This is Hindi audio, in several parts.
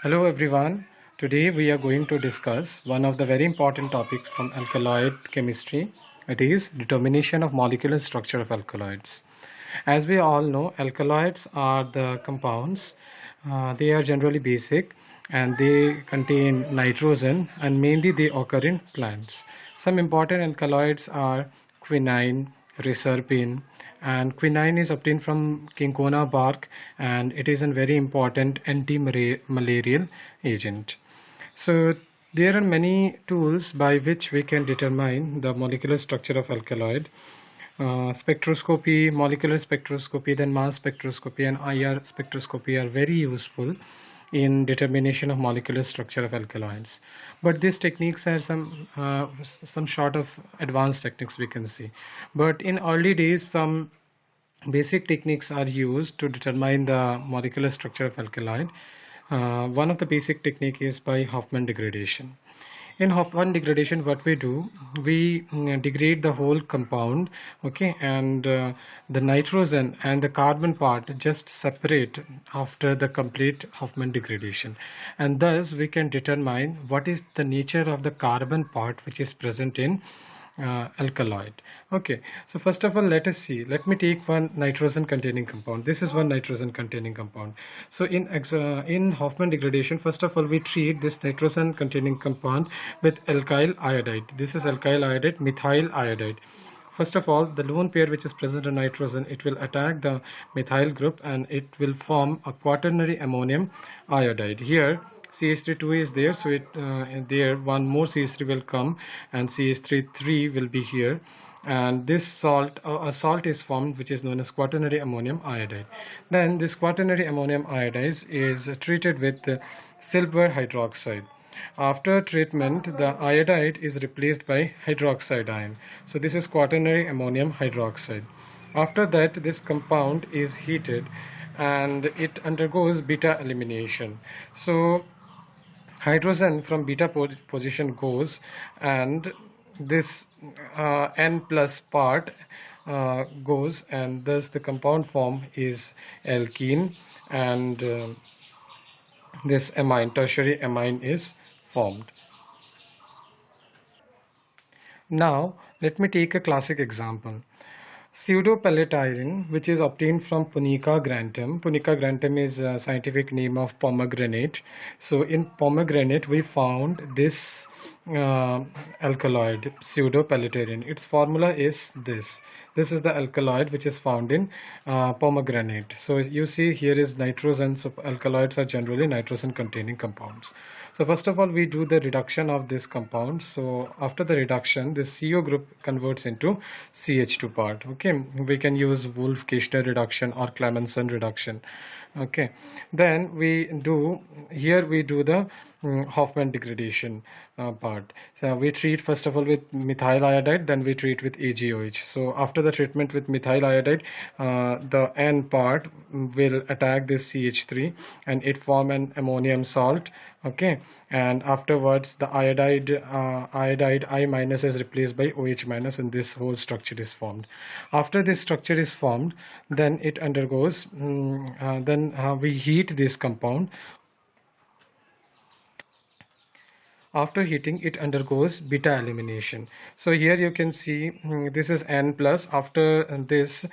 Hello everyone. Today we are going to discuss one of the very important topics from alkaloid chemistry. It is determination of molecular structure of alkaloids. As we all know, alkaloids are the compounds. They are generally basic and they contain nitrogen, and mainly they occur in plants. Some important alkaloids are quinine, reserpine, and quinine is obtained from cinchona bark, and it is a very important anti-malarial agent. So there are many tools by which we can determine the molecular structure of alkaloid. Spectroscopy, molecular spectroscopy, then mass spectroscopy and IR spectroscopy are very useful in determination of molecular structure of alkaloids. But these techniques are some sort of advanced techniques we can see. But in early days, some basic techniques are used to determine the molecular structure of alkaloid. One of the basic technique is by Hofmann degradation. In Hofmann degradation, what we do, we degrade the whole compound, okay, and the nitrogen and the carbon part just separate after the complete Hofmann degradation, and thus we can determine what is the nature of the carbon part which is present in alkaloid. Okay, so first of all, let me take one nitrogen containing compound. This is one nitrogen containing compound. So in Hofmann degradation, first of all, we treat this nitrogen containing compound with alkyl iodide. This is alkyl iodide, methyl iodide. First of all, the lone pair which is present in nitrogen, it will attack the methyl group and it will form a quaternary ammonium iodide. Here CH3 is there, so there one more CH3 will come and CH3 will be here, and this salt, a salt is formed which is known as quaternary ammonium iodide. Then this quaternary ammonium iodide is treated with silver hydroxide. After treatment, the iodide is replaced by hydroxide ion. So this is quaternary ammonium hydroxide. After that, this compound is heated and it undergoes beta elimination. So hydrogen from beta position goes, and this N plus part goes, and thus the compound form is alkene, and this amine, tertiary amine, is formed. Now let me take a classic example. Pseudopelletyrene, which is obtained from Punica grantum. Punica grantum is a scientific name of pomegranate. So in pomegranate we found this alkaloid, pseudopelletyrene. Its formula is this. This is the alkaloid which is found in pomegranate. So you see here is nitrogen. So alkaloids are generally nitrogen containing compounds. So first of all, we do the reduction of this compound. So after the reduction, this CO group converts into CH2 part. Okay, we can use Wolff-Kishner reduction or Clemmensen reduction. Okay, then we do the Hofmann degradation part. So we treat first of all with methyl iodide, then we treat with AgOH. So after the treatment with methyl iodide, the N part will attack this CH3 and it form an ammonium salt. Okay, and afterwards the iodide I minus is replaced by OH minus, and this whole structure is formed. After this structure is formed, then it undergoes we heat this compound. After heating, it undergoes beta elimination. So here you can see this is N plus. After this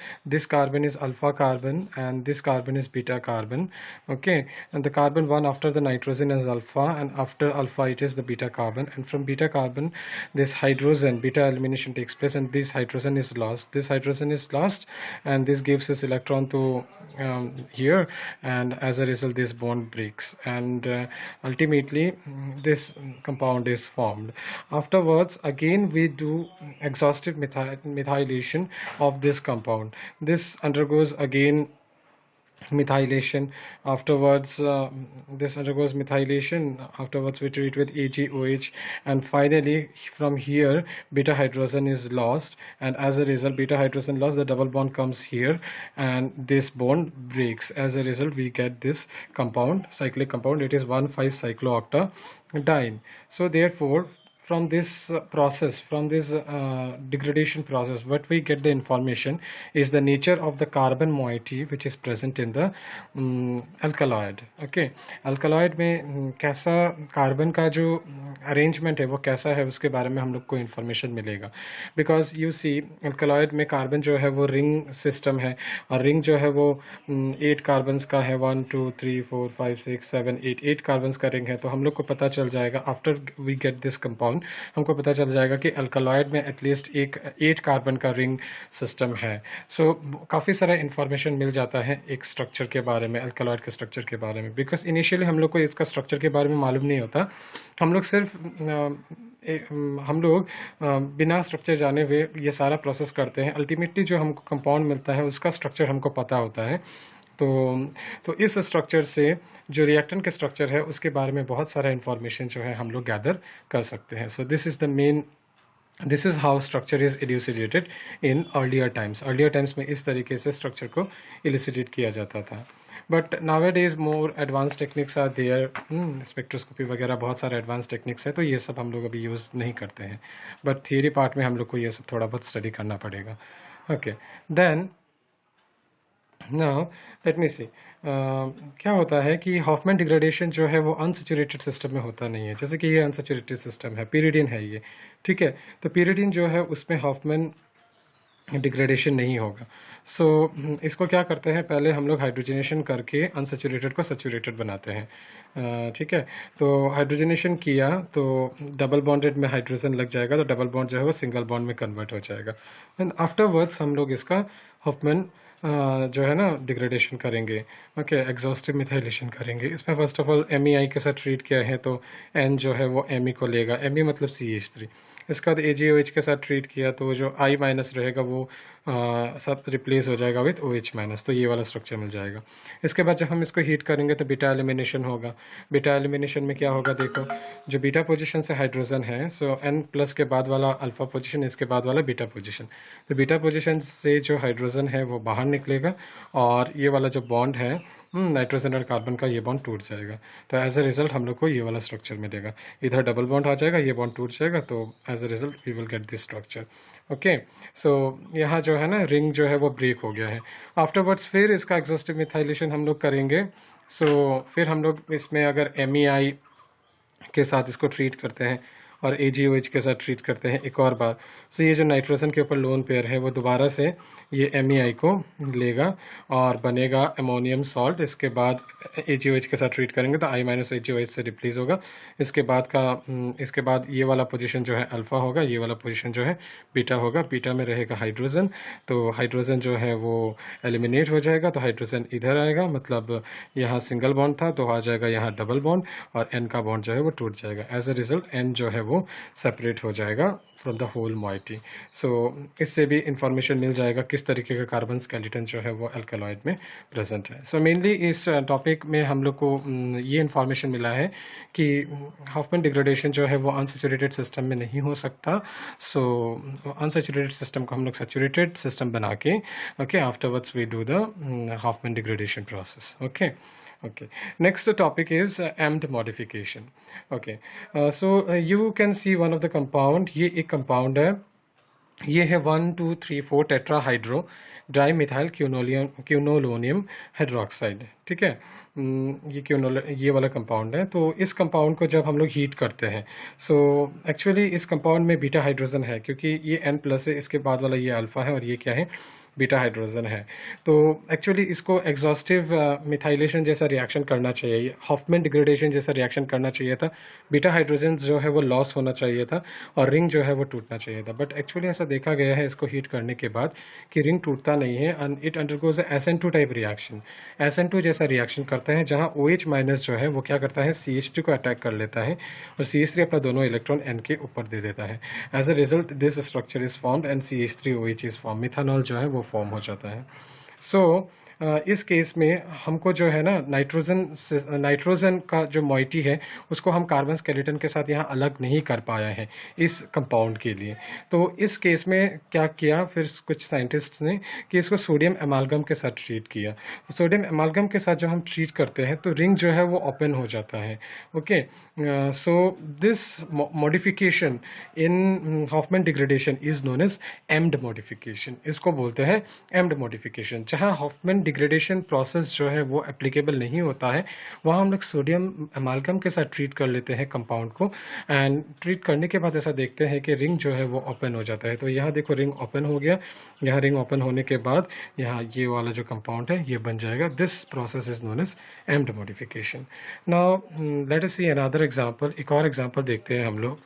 carbon is alpha carbon and this carbon is beta carbon. Okay, and the carbon one after the nitrogen is alpha, and after alpha it is the beta carbon, and from beta carbon this hydrogen, beta elimination takes place, and this hydrogen is lost. This hydrogen is lost, and this gives this electron to here, and as a result this bond breaks, and ultimately this compound is formed. Afterwards, again we do exhaustive methylation of this compound. This undergoes again methylation. Afterwards this undergoes methylation. Afterwards we treat with AgOH, and finally from here beta hydrogen is lost, and as a result beta hydrogen lost, the double bond comes here and this bond breaks. As a result we get this compound, cyclic compound. It is 1,5-cyclooctadiene. So therefore from this process, from this degradation process, what we get the information is the nature of the carbon moiety which is present in the alkaloid. Okay, alkaloid में कैसा कार्बन का जो अरेंजमेंट है वो कैसा है उसके बारे में हम लोग को इन्फॉर्मेशन मिलेगा. बिकॉज यू सी अल्कलॉइड में कार्बन जो है वो रिंग सिस्टम है, और रिंग जो है वो 8 कार्बन्स का है. 1 2 3 4 5 6 7 8 कार्बन्स का रिंग है. तो हम लोग को पता चल जाएगा after we get this compound, हमको पता चल जाएगा कि अल्कलॉइड में एटलीस्ट एक 8 कार्बन का रिंग सिस्टम है. सो काफ़ी सारा इन्फॉर्मेशन मिल जाता है एक स्ट्रक्चर के बारे में, अल्कलॉइड के स्ट्रक्चर के बारे में. बिकॉज इनिशियली हम लोग को इसका स्ट्रक्चर के बारे में मालूम नहीं होता. हम लोग सिर्फ बिना स्ट्रक्चर जाने हुए ये सारा प्रोसेस करते हैं. अल्टीमेटली जो हमको कंपाउंड मिलता है उसका स्ट्रक्चर हमको पता होता है. तो इस स्ट्रक्चर से जो रिएक्टेंट के स्ट्रक्चर है उसके बारे में बहुत सारा इन्फॉर्मेशन जो है हम लोग गैदर कर सकते हैं. So this is how structure is elucidated in earlier times में इस तरीके से स्ट्रक्चर को इल्यूसिडेट किया जाता था. But nowadays more advance techniques are there. Spectroscopy वगैरह बहुत सारे एडवांस टेक्निक्स है, तो ये सब हम लोग अभी यूज़ नहीं करते हैं. बट थियरी पार्ट में हम लोग को ये सब थोड़ा बहुत स्टडी करना पड़ेगा. Okay, then now let me see. क्या होता है कि हॉफमैन डिग्रेडेशन जो है वो अनसेचुरेटेड सिस्टम में होता नहीं है. जैसे कि ये अनसेचुरेटेड सिस्टम है, पीरियडिन है ये, ठीक है. तो पीरियडिन जो है उसमें हॉफमैन डिग्रेडेशन नहीं होगा. सो इसको क्या करते हैं, पहले हम लोग हाइड्रोजनेशन करके अनसेचुरेटेड को सेचुरेटेड बनाते हैं. ठीक है, तो हाइड्रोजनेशन किया तो डबल बॉन्डेड में हाइड्रोजन लग जाएगा, तो डबल बॉन्ड जो है वो सिंगल बॉन्ड में कन्वर्ट हो जाएगा. एंड आफ्टरवर्ड्स हम लोग इसका हॉफमैन जो है ना डिग्रेडेशन करेंगे. ओके, एग्जॉस्टिव मिथाइलेशन करेंगे. इसमें फर्स्ट ऑफ ऑल MEI के साथ ट्रीट किया है, तो N जो है वो Me को लेगा. Me मतलब CH3. इसके बाद AgOH के साथ ट्रीट किया तो जो I माइनस रहेगा वो सब रिप्लेस हो जाएगा विथ OH माइनस, तो ये वाला स्ट्रक्चर मिल जाएगा. इसके बाद जब हम इसको हीट करेंगे तो बीटा एलिमिनेशन होगा. बीटा एलिमिनेशन में क्या होगा, देखो जो बीटा पोजीशन से हाइड्रोजन है, सो N प्लस के बाद वाला अल्फा पोजीशन, इसके बाद वाला बीटा पोजीशन. तो बीटा पोजीशन से जो हाइड्रोजन है वो बाहर निकलेगा, और ये वाला जो बॉन्ड है नाइट्रोजन और कार्बन का, ये बॉन्ड टूट जाएगा. तो एज अ रिजल्ट हम लोग को ये वाला स्ट्रक्चर मिलेगा. इधर डबल बॉन्ड आ जाएगा, ये बॉन्ड टूट जाएगा, तो as a result we will get this structure. Okay, so यहाँ जो है ना रिंग जो है वो ब्रेक हो गया है. आफ्टरवर्ड्स फिर इसका एग्जॉस्टिव मिथाइलेशन हम लोग करेंगे. सो फिर हम लोग इसमें अगर MEI के साथ इसको ट्रीट करते हैं और AgOH के साथ ट्रीट करते हैं एक और बार, सो ये जो नाइट्रोजन के ऊपर लोन पेयर है वो दोबारा से ये MEI को लेगा और बनेगा अमोनियम सॉल्ट. इसके बाद AgOH के साथ ट्रीट करेंगे तो I माइनस AgOH से रिप्लेस होगा. इसके बाद ये वाला पोजीशन जो है अल्फ़ा होगा, ये वाला पोजीशन जो है बीटा होगा. बीटा में रहेगा हाइड्रोजन, तो हाइड्रोजन जो है वो एलिमिनेट हो जाएगा, तो हाइड्रोजन इधर आएगा, मतलब यहाँ सिंगल बॉन्ड था तो आ जाएगा यहाँ डबल बॉन्ड, और N का बॉन्ड जो है वो टूट जाएगा. एज अ रिजल्ट N जो है वो सेपरेट हो जाएगा फ्रॉम द होल मॉइटी. सो इससे भी इंफॉर्मेशन मिल जाएगा किस तरीके का कार्बन स्केलेटन जो है वो अल्कलॉइड में प्रेजेंट है. सो मेनली इस टॉपिक में हम लोग को ये इंफॉर्मेशन मिला है कि हॉफमैन डिग्रेडेशन जो है वो अनसेचुरेटेड सिस्टम में नहीं हो सकता. सो अनसेचुरेटेड सिस्टम को हम लोग सेचुरेटेड सिस्टम बना के, okay, afterwards we do the Hofmann degradation process. Okay, next topic is amped modification. Okay, so you can see one of the compound. ये एक compound है, ये है 1 2 3 4 टेट्राहाइड्रो ड्राई मिथाइल क्यूनोलोनियम हाइड्रोक्साइड. ठीक है, ये वाला कंपाउंड है. तो इस कंपाउंड को जब हम लोग हीट करते हैं, सो एक्चुअली इस कंपाउंड में बीटा हाइड्रोजन है, क्योंकि ये N प्लस है, इसके बाद वाला ये अल्फा है, और ये क्या है, बीटा हाइड्रोजन है. तो एक्चुअली इसको एग्जॉस्टिव मिथाइलेशन जैसा रिएक्शन करना चाहिए, हॉफमैन डिग्रेडेशन जैसा रिएक्शन करना चाहिए था. बीटा हाइड्रोजन जो है वो लॉस होना चाहिए था, और रिंग जो है वो टूटना चाहिए था. बट एक्चुअली ऐसा देखा गया है इसको हीट करने के बाद कि रिंग टूटता नहीं है, and it undergoes SN2 type reaction. SN2 जैसा रिएक्शन करता है, जहाँ OH माइनस जो है वो क्या करता है, CH3 को अटैक कर लेता है, और CH3 अपना दोनों इलेक्ट्रॉन N के ऊपर दे देता है. As a result this structure is formed and CH3OH is form. Methanol जो है वो फॉर्म हो जाता है. सो इस केस में हमको जो है ना नाइट्रोजन का जो मॉइटी है उसको हम कार्बन स्केलेटन के साथ यहाँ अलग नहीं कर पाया है इस कंपाउंड के लिए। तो इस केस में क्या किया फिर कुछ साइंटिस्ट्स ने कि इसको सोडियम एमालगम के साथ ट्रीट किया। तो सोडियम एमालगम के साथ जब हम ट्रीट करते हैं तो रिंग जो है वो ओपन हो जाता है। Okay, so this modification in Hofmann degradation is known as Emde modification. इसको बोलते हैं एम्ड मॉडिफिकेशन। जहाँ हॉफमैन डिग्रेडेशन प्रोसेस जो है वो एप्लीकेबल नहीं होता है वहाँ हम लोग सोडियम एमालगम के साथ ट्रीट कर लेते हैं कंपाउंड को, एंड ट्रीट करने के बाद ऐसा देखते हैं कि रिंग जो है वो ओपन हो जाता है। तो यहाँ देखो रिंग ओपन हो गया। यहाँ रिंग ओपन होने के बाद यहाँ ये वाला जो कंपाउंड है ये बन जाएगा। This process is known as Emde modification. Now let us see another example. एक और एग्जांपल देखते हैं हम लोग।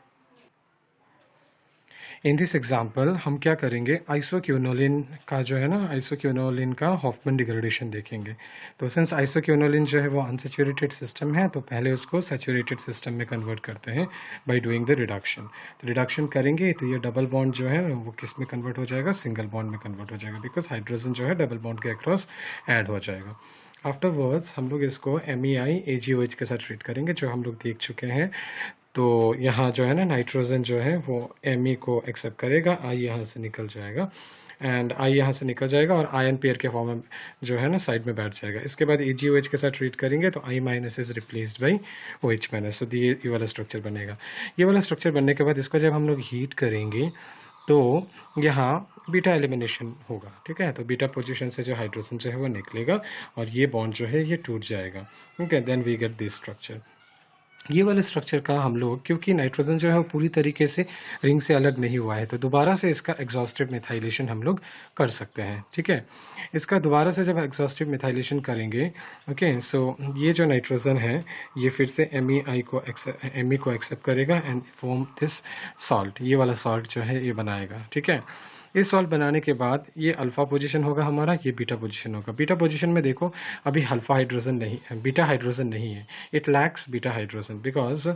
इन दिस एग्जाम्पल हम क्या करेंगे, आइसोक्यूनोलिन का जो है ना, आइसोक्यूनोलिन का हॉफमैन डिग्रेडेशन देखेंगे। तो सिंस आइसोक्यूनोलिन जो है वो अनसेचुरेटेड सिस्टम है तो पहले उसको सैचुरेटेड सिस्टम में कन्वर्ट करते हैं बाय डूइंग द रिडक्शन। तो रिडक्शन करेंगे तो ये डबल बॉन्ड जो है वो किस में कन्वर्ट हो जाएगा, सिंगल बॉन्ड में कन्वर्ट हो जाएगा, बिकॉज हाइड्रोजन जो है डबल बॉन्ड के अक्रॉस ऐड हो जाएगा। आफ्टरवर्ड्स हम लोग इसको MEI AgOH के साथ ट्रीट करेंगे जो हम लोग देख चुके हैं। तो यहाँ जो है ना नाइट्रोजन जो है वो Me को एक्सेप्ट करेगा, I यहाँ से निकल जाएगा एंड I यहाँ से निकल जाएगा और आयन पेयर के फॉर्म में जो है ना साइड में बैठ जाएगा। इसके बाद AgOH के साथ ट्रीट करेंगे तो I- is replaced by OH-। सो ये वाला स्ट्रक्चर बनेगा। ये वाला स्ट्रक्चर बनने के बाद इसको जब हम लोग हीट करेंगे तो यहाँ बीटा एलिमिनेशन होगा। ठीक है, तो बीटा पोजीशन से जो हाइड्रोजन जो है वो निकलेगा और ये बॉन्ड जो है ये टूट जाएगा। Okay, then we get this structure. ये वाले स्ट्रक्चर का हम लोग, क्योंकि नाइट्रोजन जो है वो पूरी तरीके से रिंग से अलग नहीं हुआ है तो दोबारा से इसका एग्जॉस्टिव मिथाइलेशन हम लोग कर सकते हैं। ठीक है, इसका दोबारा से जब एग्जॉस्टिव मिथाइलेशन करेंगे, ओके, सो ये जो नाइट्रोजन है ये फिर से Me को एक्सेप्ट करेगा एंड फॉर्म दिस सॉल्ट। ये वाला सॉल्ट जो है ये बनाएगा। ठीक है, इस सॉल्ट बनाने के बाद ये अल्फा पोजीशन होगा हमारा, ये बीटा पोजीशन होगा। बीटा पोजीशन में देखो अभी अल्फा हाइड्रोजन नहीं है, बीटा हाइड्रोजन नहीं है, it lacks beta hydrogen because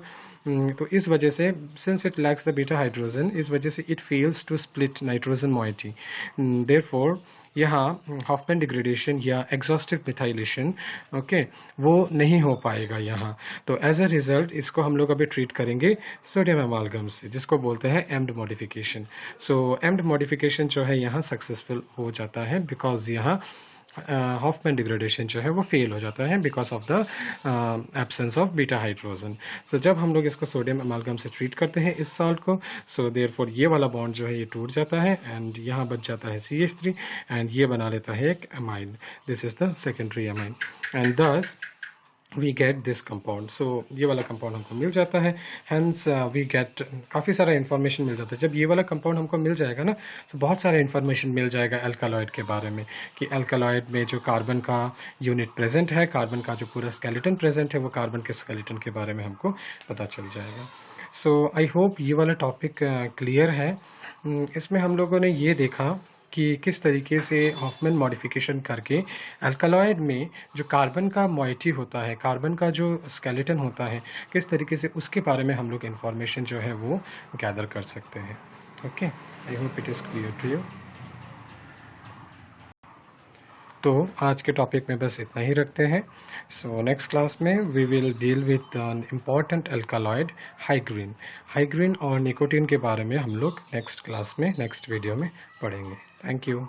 तो इस वजह से since it lacks the beta hydrogen, इस वजह से it fails to split nitrogen moiety. Therefore यहाँ हॉफमैन डिग्रेडेशन या एग्जॉस्टिव मिथाइलेशन ओके वो नहीं हो पाएगा यहाँ। तो एज अ रिजल्ट इसको हम लोग अभी ट्रीट करेंगे सोडियम एमालगम से, जिसको बोलते हैं एम्ड मॉडिफिकेशन। सो एम्ड मॉडिफिकेशन जो है यहाँ सक्सेसफुल हो जाता है बिकॉज यहाँ हॉफमैन डिग्रेडेशन जो है वो फेल हो जाता है because of the absence of beta hydrogen. So जब हम लोग इसको सोडियम एमालगम से ट्रीट करते हैं इस सॉल्ट को, सो देयरफॉर ये वाला बॉन्ड जो है ये टूट जाता है एंड यहाँ बच जाता है CH3 एंड ये बना लेता है एक amine. This is the secondary amine and दस वी गेट दिस कंपाउंड। सो ये वाला कंपाउंड हमको मिल जाता है, हैंस वी गेट काफ़ी सारा इन्फॉर्मेशन मिल जाता है। जब ये वाला कंपाउंड हमको मिल जाएगा ना तो बहुत सारा इन्फॉर्मेशन मिल जाएगा अल्कालॉइड के बारे में कि अल्कालॉइड में जो कार्बन का यूनिट प्रेजेंट है, कार्बन का जो पूरा स्केलेटन प्रेजेंट है, वो कार्बन के स्केलेटन के बारे में हमको पता चल जाएगा। सो आई होप ये वाला टॉपिक क्लियर है। इसमें हम लोगों ने ये देखा कि किस तरीके से हॉफमैन मॉडिफिकेशन करके अल्कालॉइड में जो कार्बन का मॉइटी होता है, कार्बन का जो स्केलेटन होता है, किस तरीके से उसके बारे में हम लोग इन्फॉर्मेशन जो है वो गैदर कर सकते हैं। Okay, I hope it is clear to you. तो आज के टॉपिक में बस इतना ही रखते हैं। सो नेक्स्ट क्लास में we will deal with an important alkaloid hygrine. Hygrine और निकोटीन के बारे में हम लोग नेक्स्ट क्लास में, नेक्स्ट वीडियो में पढ़ेंगे। Thank you.